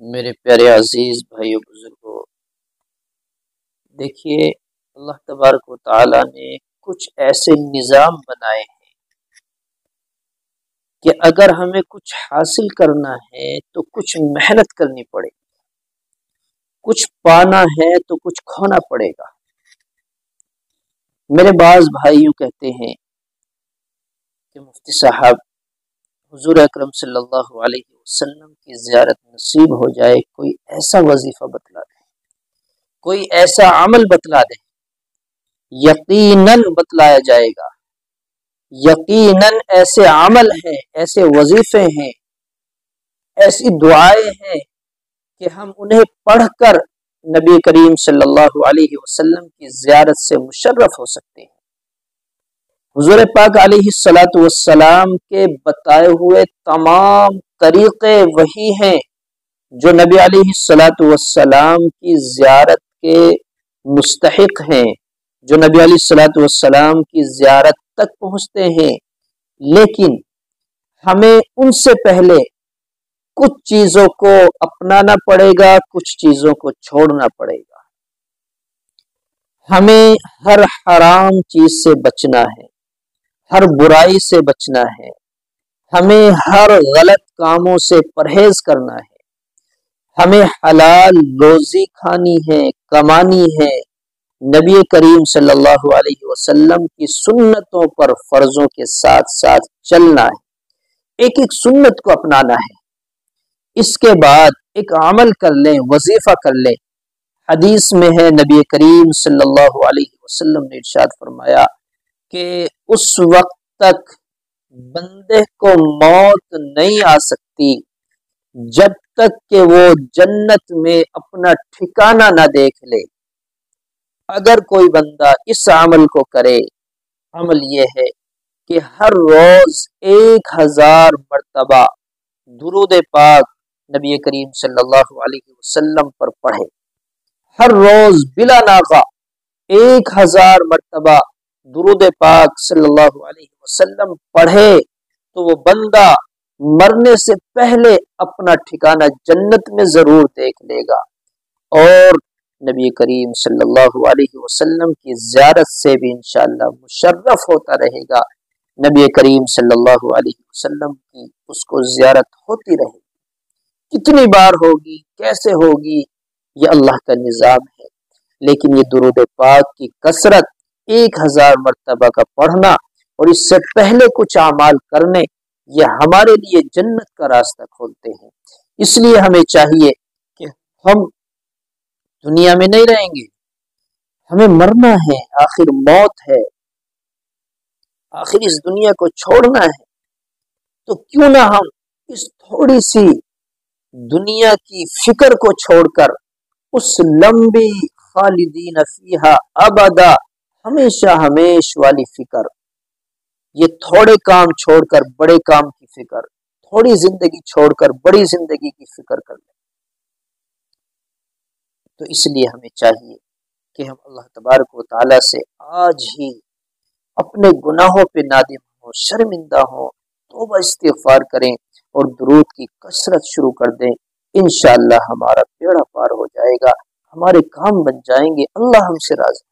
میرے پیارے عزیز بھائیو بزرگوں، دیکھیے اللہ تبارک و تعالی نے کچھ ایسے نظام بنائے ہیں کہ اگر ہمیں کچھ حاصل کرنا ہے تو کچھ محنت کرنی پڑے گی، کچھ پانا ہے تو کچھ کھونا پڑے گا۔ میرے بعض بھائیوں کہتے ہیں کہ مفتی صاحب حضور اکرم صلی اللہ علیہ وسلم کی زیارت نصیب ہو جائے، کوئی ایسا وظیفہ بتلا دیں، کوئی ایسا عمل بتلا دیں۔ یقیناً بتلایا جائے گا، یقیناً ایسے عمل ہیں، ایسے وظیفے ہیں، ایسی دعائیں ہیں کہ ہم انہیں پڑھ کر نبی کریم صلی اللہ علیہ وسلم کی زیارت سے مشرف ہو سکتے ہیں۔ حضور پاک علیہ الصلاۃ والسلام کے بتائے ہوئے تمام طریقے وہی ہیں جو نبی علیہ الصلاۃ والسلام کی زیارت کے مستحق ہیں، جو نبی علیہ الصلاۃ والسلام کی زیارت تک پہنچتے ہیں، لیکن ہمیں ان سے پہلے کچھ چیزوں کو اپنانا پڑے گا، کچھ چیزوں کو چھوڑنا پڑے گا۔ ہمیں ہر حرام چیز سے بچنا ہے، ہر برائی سے بچنا ہے، ہمیں ہر غلط کاموں سے پرہیز کرنا ہے، ہمیں حلال روزی کھانی ہے، کمانی ہے، نبی کریم صلی اللہ علیہ وسلم کی سنتوں پر فرضوں کے ساتھ ساتھ چلنا ہے، ایک ایک سنت کو اپنانا ہے۔ اس کے بعد ایک عمل کر لیں، وظیفہ کر لیں۔ حدیث میں ہے نبی کریم صلی اللہ علیہ وسلم نے ارشاد فرمایا کہ اس وقت تک بندے کو موت نہیں آ سکتی جب تک کہ وہ جنت میں اپنا ٹھکانہ نہ دیکھ لے۔ اگر کوئی بندہ اس عمل کو کرے، عمل یہ ہے کہ ہر روز 1000 مرتبہ درود پاک نبی کریم صلی اللہ علیہ وسلم پر پڑھے، ہر روز بلا ناغہ 1000 مرتبہ درود پاک صلی اللہ علیہ وسلم پڑھے تو وہ بندہ مرنے سے پہلے اپنا ٹھکانہ جنت میں ضرور دیکھ لے گا، اور نبی کریم صلی اللہ علیہ وسلم کی زیارت سے بھی انشاءاللہ مشرف ہوتا رہے گا۔ نبی کریم صلی اللہ علیہ وسلم کی اس کو زیارت ہوتی رہے گی۔ کتنی بار ہوگی، کیسے ہوگی، یہ اللہ کا نظام ہے، لیکن یہ درود پاک کی کثرت 1000 مرتبہ کا پڑھنا اور اس سے پہلے کچھ اعمال کرنے، یہ ہمارے لیے جنت کا راستہ کھولتے ہیں۔ اس لیے ہمیں چاہیے کہ ہم دنیا میں نہیں رہیں گے، ہمیں مرنا ہے، آخر موت ہے، آخر اس دنیا کو چھوڑنا ہے، تو کیوں نہ ہم اس تھوڑی سی دنیا کی فکر کو چھوڑ کر اس لمبی خالدین فیہا ابدا، ہمیشہ ہمیش والی فکر، یہ تھوڑے کام چھوڑ کر بڑے کام کی فکر، تھوڑی زندگی چھوڑ کر بڑی زندگی کی فکر کر لیں۔ تو اس لیے ہمیں چاہیے کہ ہم اللہ تبارک و تعالی سے آج ہی اپنے گناہوں پہ نادم ہوں، شرمندہ ہوں، توبہ استغفار کریں اور درود کی کثرت شروع کر دیں۔ انشاءاللہ ہمارا بیڑا پار ہو جائے گا، ہمارے کام بن جائیں گے، اللہ ہم سے راضی۔